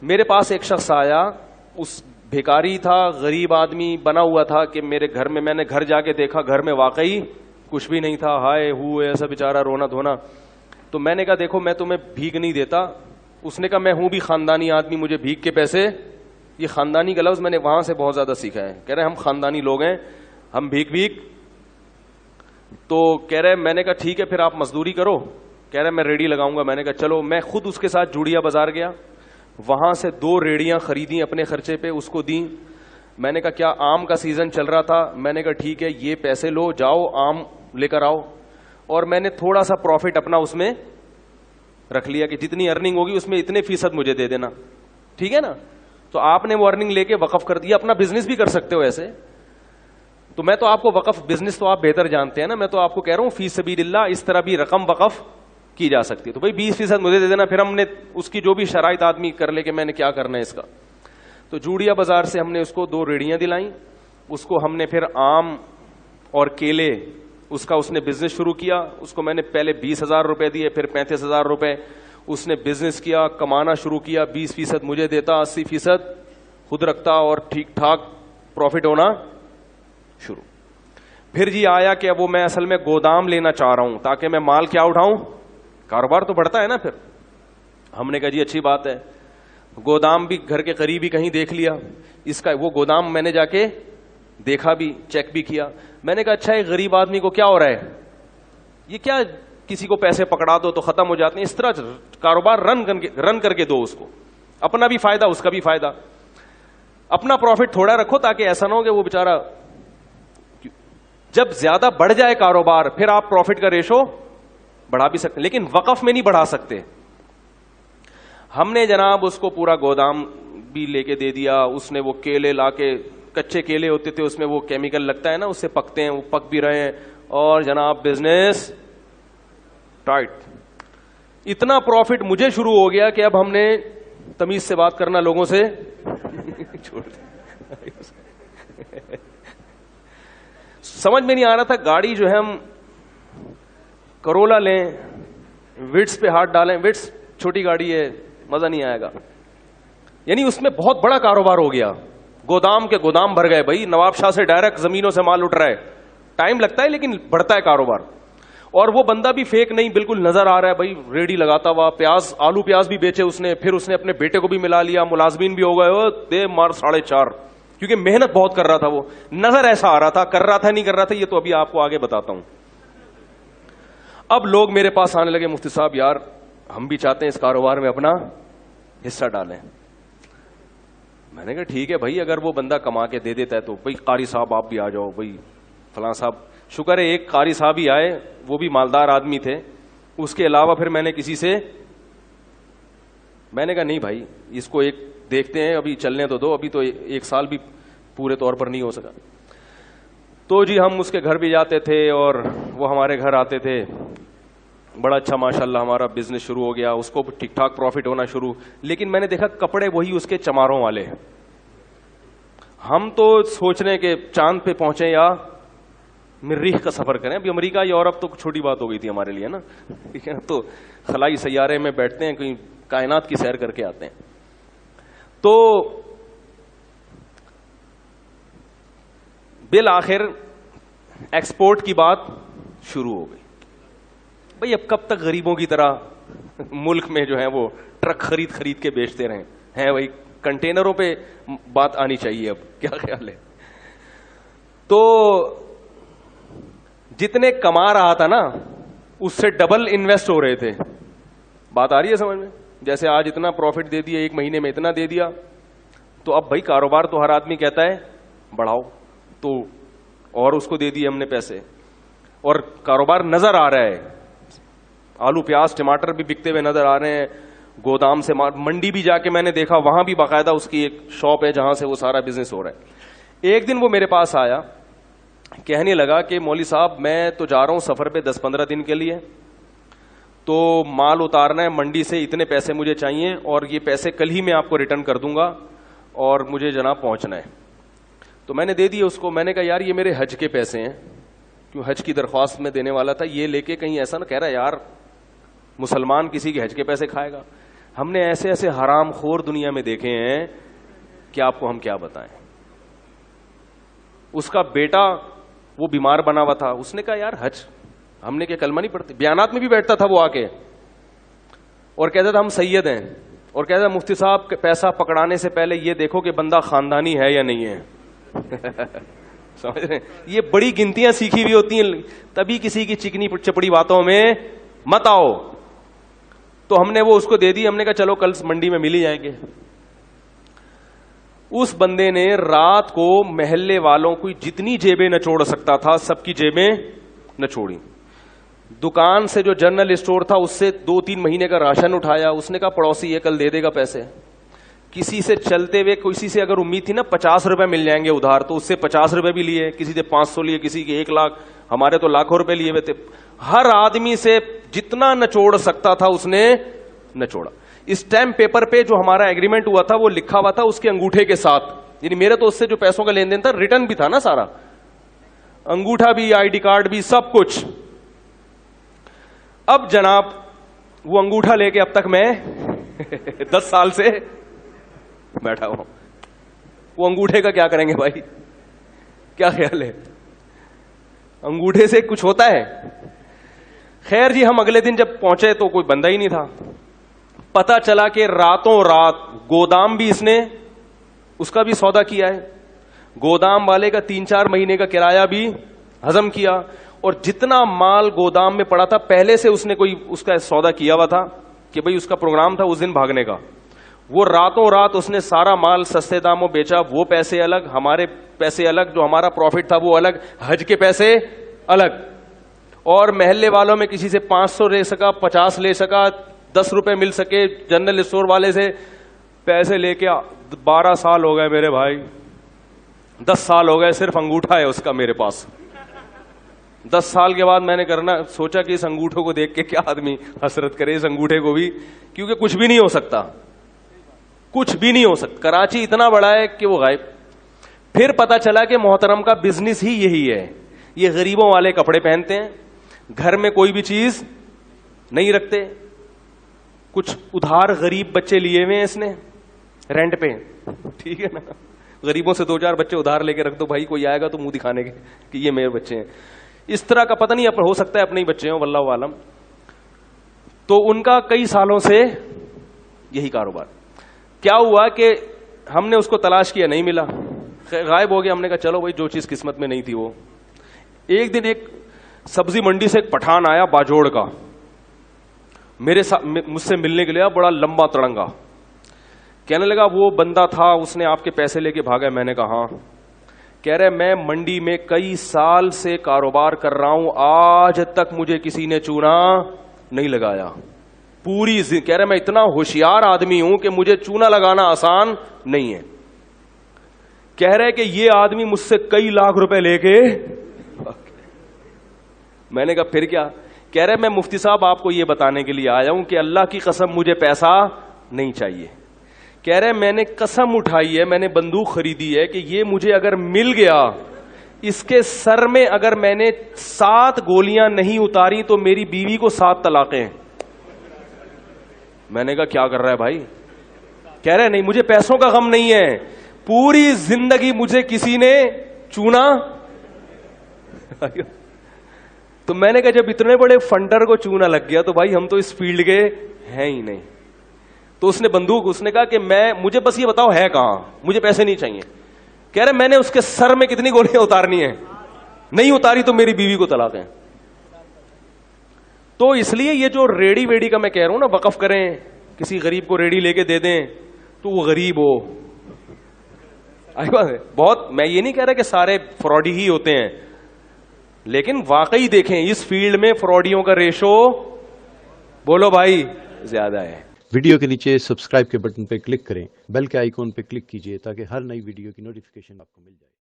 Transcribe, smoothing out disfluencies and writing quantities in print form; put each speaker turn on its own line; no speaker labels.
میرے پاس ایک شخص آیا, اس بھیکاری تھا, غریب آدمی بنا ہوا تھا کہ میرے گھر میں نے گھر جا کے دیکھا, گھر میں واقعی کچھ بھی نہیں تھا, ہائے ہوئے ایسا بیچارہ رونا دھونا. تو میں نے کہا دیکھو میں تمہیں بھیک نہیں دیتا. اس نے کہا میں ہوں بھی خاندانی آدمی, مجھے بھیک کے پیسے, یہ خاندانی کا لفظ میں نے وہاں سے بہت زیادہ سیکھا ہے. کہہ رہے ہم خاندانی لوگ ہیں, ہم بھیک. تو کہہ رہے میں نے کہا ٹھیک ہے پھر آپ مزدوری کرو. کہہ رہے میں ریڑھی لگاؤں گا. میں نے کہا چلو. میں خود اس کے ساتھ جوڑیا بازار گیا, وہاں سے 2 ریڑیاں خریدیں اپنے خرچے پہ, اس کو دیں. میں نے کہا کیا آم کا سیزن چل رہا تھا, میں نے کہا ٹھیک ہے یہ پیسے لو, جاؤ آم لے کر آؤ. اور میں نے تھوڑا سا پروفٹ اپنا اس میں رکھ لیا کہ جتنی ارننگ ہوگی اس میں اتنے فیصد مجھے دے دینا, ٹھیک ہے نا. تو آپ نے وہ ارننگ لے کے وقف کر دیا. اپنا بزنس بھی کر سکتے ہو ایسے. تو میں تو آپ کو وقف بزنس تو آپ بہتر جانتے ہیں نا, میں تو آپ کو کہہ رہا ہوں فی سبیل اللہ اس طرح بھی رقم وقف کی جا سکتی ہے. تو بھائی 20% مجھے دے دینا. پھر ہم نے اس کی جو بھی شرائط آدمی کر لے کہ میں نے کیا کرنا ہے اس کا. تو جوڑیا بازار سے ہم نے اس کو 2 ریڑیاں دلائیں. اس کو ہم نے پھر آم اور کیلے اس کا اس نے بزنس شروع کیا. اس کو میں نے پہلے 20,000 روپے دیے, پھر 35,000 روپے. اس نے بزنس کیا, کمانا شروع کیا, 20% مجھے دیتا, 80% خود رکھتا, اور ٹھیک ٹھاک پروفٹ ہونا شروع. پھر جی آیا کہ اب وہ میں اصل میں گودام لینا چاہ رہا ہوں تاکہ میں مال کیا اٹھاؤں, کاروبار تو بڑھتا ہے نا. پھر ہم نے کہا جی اچھی بات ہے. گودام بھی گھر کے قریب ہی کہیں دیکھ لیا. اس کا وہ گودام میں نے جا کے دیکھا بھی, چیک بھی کیا. میں نے کہا اچھا ایک غریب آدمی کو کیا ہو رہا ہے, یہ کیا کسی کو پیسے پکڑا دو تو ختم ہو جاتے ہیں, اس طرح کاروبار رن کر کے دو اس کو, اپنا بھی فائدہ اس کا بھی فائدہ. اپنا پروفٹ تھوڑا رکھو تاکہ ایسا نہ ہو کہ وہ بیچارہ جب زیادہ بڑھ جائے کاروبار پھر آپ پروفٹ کا ریشو بڑھا بھی سکتے, لیکن وقف میں نہیں بڑھا سکتے. ہم نے جناب اس کو پورا گودام بھی لے کے دے دیا. اس نے وہ کیلے لا کے, کچے کیلے ہوتے تھے اس میں وہ کیمیکل لگتا ہے نا, اس سے پکتے ہیں, وہ پک بھی رہے ہیں, اور جناب بزنس ٹائٹ. اتنا پروفٹ مجھے شروع ہو گیا کہ اب ہم نے تمیز سے بات کرنا لوگوں سے چھوڑ دیا. سمجھ میں نہیں آ رہا تھا. گاڑی جو ہے ہم کرولا لیں, وٹس پہ ہاتھ ڈالیں, وٹس چھوٹی گاڑی ہے, مزہ نہیں آئے گا. یعنی اس میں بہت بڑا کاروبار ہو گیا. گودام کے گودام بھر گئے بھائی, نواب شاہ سے ڈائریکٹ زمینوں سے مال اٹھ رہا ہے. ٹائم لگتا ہے لیکن بڑھتا ہے کاروبار. اور وہ بندہ بھی فیک نہیں, بالکل نظر آ رہا ہے بھائی, ریڑھی لگاتا ہوا, پیاز آلو پیاز بھی بیچے اس نے. پھر اس نے اپنے بیٹے کو بھی ملا لیا, ملازمین بھی ہو گئے, دے مار 4.5, کیونکہ محنت بہت کر رہا تھا. وہ نظر ایسا آ رہا تھا, کر رہا تھا نہیں کر رہا تھا یہ تو ابھی آپ کو آگے بتاتا ہوں. اب لوگ میرے پاس آنے لگے, مفتی صاحب یار ہم بھی چاہتے ہیں اس کاروبار میں اپنا حصہ ڈالیں. میں نے کہا ٹھیک ہے بھائی, اگر وہ بندہ کما کے دے دیتا ہے تو بھائی قاری صاحب آپ بھی آ جاؤ, بھائی فلاں صاحب. شکر ہے ایک قاری صاحب ہی آئے, وہ بھی مالدار آدمی تھے. اس کے علاوہ پھر میں نے کسی سے, میں نے کہا نہیں بھائی اس کو ایک دیکھتے ہیں, ابھی چلنے تو دو, ابھی تو 1 سال بھی پورے طور پر نہیں ہو سکا. تو جی ہم اس کے گھر بھی جاتے تھے اور وہ ہمارے گھر آتے تھے. بڑا اچھا ماشاءاللہ ہمارا بزنس شروع ہو گیا, اس کو ٹھیک ٹھاک پروفٹ ہونا شروع. لیکن میں نے دیکھا کپڑے وہی اس کے چماروں والے. ہم تو سوچ رہے ہیں کہ چاند پہ پہنچے یا مریخ کا سفر کریں. ابھی امریکہ یورپ تو چھوٹی بات ہو گئی تھی ہمارے لیے نا, ٹھیک ہے, تو خلائی سیارے میں بیٹھتے ہیں, کہیں کائنات کی سیر کر کے آتے ہیں. تو بالآخر ایکسپورٹ کی بات شروع ہو گئی. بھئی اب کب تک غریبوں کی طرح ملک میں جو ہے وہ ٹرک خرید کے بیچتے رہیں ہیں, وہی کنٹینروں پہ بات آنی چاہیے. اب کیا خیال ہے؟ تو جتنے کما رہا تھا نا اس سے ڈبل انویسٹ ہو رہے تھے. بات آ رہی ہے سمجھ میں؟ جیسے آج اتنا پروفٹ دے دیا, 1 مہینے میں اتنا دے دیا, تو اب بھائی کاروبار تو ہر آدمی کہتا ہے بڑھاؤ, تو اور اس کو دے دیے ہم نے پیسے, اور کاروبار نظر آ رہا ہے. آلو پیاز ٹماٹر بھی بکتے ہوئے نظر آ رہے ہیں. گودام سے منڈی بھی جا کے میں نے دیکھا, وہاں بھی باقاعدہ اس کی ایک شاپ ہے جہاں سے وہ سارا بزنس ہو رہا ہے. ایک دن وہ میرے پاس آیا, کہنے لگا کہ مولوی صاحب میں تو جا رہا ہوں سفر پہ 10-15 دن کے لیے, تو مال اتارنا ہے منڈی سے, اتنے پیسے مجھے چاہیے, اور یہ پیسے کل ہی میں آپ کو ریٹرن کر دوں گا, اور مجھے جناب پہنچنا ہے. تو میں نے دے دیا اس کو. میں نے کہا یار یہ میرے حج کے پیسے ہیں, کیوں حج کی درخواست میں دینے والا تھا, یہ لے کے کہیں ایسا نہ کہہ رہا یار مسلمان کسی کے حج کے پیسے کھائے گا. ہم نے ایسے ایسے حرام خور دنیا میں دیکھے ہیں کہ آپ کو ہم کیا بتائیں. اس کا بیٹا وہ بیمار بنا ہوا تھا, اس نے کہا یار حج, ہم نے کیا کلمہ نہیں پڑھتے؟ بیانات میں بھی بیٹھتا تھا وہ آ کے اور کہتا تھا ہم سید ہیں, اور کہتا تھا مفتی صاحب پیسہ پکڑانے سے پہلے یہ دیکھو کہ بندہ خاندانی ہے یا نہیں ہے. سمجھ رہے ہیں؟ یہ بڑی گنتیاں سیکھی ہوئی ہوتی ہیں, تبھی کسی کی چکنی چپڑی باتوں میں مت آؤ. تو ہم نے وہ اس کو دے دی, ہم نے کہا چلو کل منڈی میں مل ہی جائیں گے. اس بندے نے رات کو محلے والوں کو جتنی جیبیں نچوڑ سکتا تھا سب کی جیبیں نچوڑی. دکان سے جو جنرل اسٹور تھا اس سے 2-3 مہینے کا راشن اٹھایا. اس نے کہا پڑوسی یہ کل دے دے گا پیسے. کسی سے چلتے ہوئے کسی سے اگر امید تھی نا 50 روپے مل جائیں گے ادھار, تو اس سے 50 روپے بھی لیے, کسی سے 500 لیے, کسی کے 1 لاکھ, ہمارے تو لاکھوں روپے لیے ہوئے تھے. ہر آدمی سے جتنا نچوڑ سکتا تھا اس نے نچوڑا. اسٹیمپ پیپر پہ جو ہمارا ایگریمنٹ ہوا تھا وہ لکھا ہوا تھا اس کے انگوٹھے کے ساتھ, یعنی میرے تو اس سے جو پیسوں کا لین دین تھا ریٹرن بھی تھا نا سارا, انگوٹھا بھی, آئی ڈی کارڈ بھی, سب کچھ. اب جناب وہ انگوٹھا لے کے اب تک میں 10 سال سے بیٹھا ہوں. وہ انگوٹھے کا کیا کریں گے بھائی, کیا خیال ہے؟ انگوٹھے سے کچھ ہوتا ہے؟ خیر جی, ہم اگلے دن جب پہنچے تو کوئی بندہ ہی نہیں تھا. پتا چلا کہ راتوں رات گودام بھی اس نے اس کا بھی سودا کیا ہے, گودام والے کا 3-4 مہینے کا کرایہ بھی ہضم کیا, اور جتنا مال گودام میں پڑا تھا پہلے سے اس نے کوئی اس کا سودا کیا ہوا تھا کہ بھئی اس کا پروگرام تھا اس دن بھاگنے کا. وہ راتوں رات اس نے سارا مال سستے داموں بیچا. وہ پیسے الگ, ہمارے پیسے الگ, جو ہمارا پروفٹ تھا وہ الگ, حج کے پیسے الگ. اور محلے والوں میں کسی سے 500 لے سکا, 50 لے سکا, 10 روپے مل سکے. جنرل اسٹور والے سے پیسے لے کے 12 سال ہو گئے میرے بھائی, 10 سال ہو گئے, صرف انگوٹھا ہے اس کا میرے پاس. 10 سال کے بعد میں نے سوچا کہ اس انگوٹھوں کو دیکھ کے کیا آدمی حسرت کرے, اس انگوٹھے کو بھی, کیونکہ کچھ بھی نہیں ہو سکتا, کچھ بھی نہیں ہو سکتا. کراچی اتنا بڑا ہے کہ وہ غائب. پھر پتا چلا کہ محترم کا بزنس ہی یہی ہے, یہ غریبوں والے کپڑے پہنتے ہیں, گھر میں کوئی بھی چیز نہیں رکھتے. کچھ ادھار غریب بچے لیے ہوئے ہیں اس نے رینٹ پہ, ٹھیک ہے نا, غریبوں سے 2-4 بچے ادھار لے کے رکھ دو بھائی, کوئی آئے گا تو منہ دکھانے کے کہ یہ میرے بچے ہیں. اس طرح کا پتہ نہیں, ہو سکتا ہے اپنے ہی بچے ہوں, واللہ عالم. تو ان کا کئی سالوں سے یہی کاروبار. کیا ہوا کہ ہم نے اس کو تلاش کیا, نہیں ملا, غائب ہو گیا. ہم نے کہا چلو بھائی جو چیز قسمت میں نہیں تھی وہ. ایک دن ایک سبزی منڈی سے ایک پٹھان آیا باجوڑ کا, مجھ سے ملنے کے لیے, بڑا لمبا تڑنگا. کہنے لگا وہ بندہ تھا اس نے آپ کے پیسے لے کے بھاگا. میں نے کہا ہاں. کہہ رہے میں منڈی میں کئی سال سے کاروبار کر رہا ہوں, آج تک مجھے کسی نے چونا نہیں لگایا. پوری کہہ رہے میں اتنا ہوشیار آدمی ہوں کہ مجھے چونا لگانا آسان نہیں ہے. کہہ رہے کہ یہ آدمی مجھ سے کئی لاکھ روپے لے کے. میں نے کہا پھر کیا؟ کہہ رہے میں مفتی صاحب آپ کو یہ بتانے کے لیے آیا ہوں کہ اللہ کی قسم مجھے پیسہ نہیں چاہیے. کہہ رہے میں نے قسم اٹھائی ہے, میں نے بندوق خریدی ہے کہ یہ مجھے اگر مل گیا, اس کے سر میں اگر میں نے 7 گولیاں نہیں اتاری تو میری بیوی کو 7 طلاقیں. میں نے کہا کیا کر رہا ہے بھائی؟ کہہ رہے نہیں مجھے پیسوں کا غم نہیں ہے, پوری زندگی مجھے کسی نے چونا. تو میں نے کہا جب اتنے بڑے فنڈر کو چونا لگ گیا تو بھائی ہم تو اس فیلڈ کے ہیں ہی نہیں. تو اس نے بندوق, اس نے کہا کہ مجھے بس یہ بتاؤ ہے کہاں, مجھے پیسے نہیں چاہیے. کہہ رہے میں نے اس کے سر میں کتنی گولیاں اتارنی ہیں, نہیں اتاری تو میری بیوی کو طلاق ہے. تو اس لیے یہ جو ریڑی ویڑی کا میں کہہ رہا ہوں نا, وقف کریں, کسی غریب کو ریڑی لے کے دے دیں تو وہ غریب ہو. بہت, میں یہ نہیں کہہ رہا کہ سارے فراڈی ہی ہوتے ہیں, لیکن واقعی دیکھیں اس فیلڈ میں فراڈیوں کا ریشو بولو بھائی زیادہ ہے.
ویڈیو کے نیچے سبسکرائب کے بٹن پہ کلک کریں, بیل کے آئیکن پہ کلک کیجئے تاکہ ہر نئی ویڈیو کی نوٹیفیکیشن آپ کو مل جائے.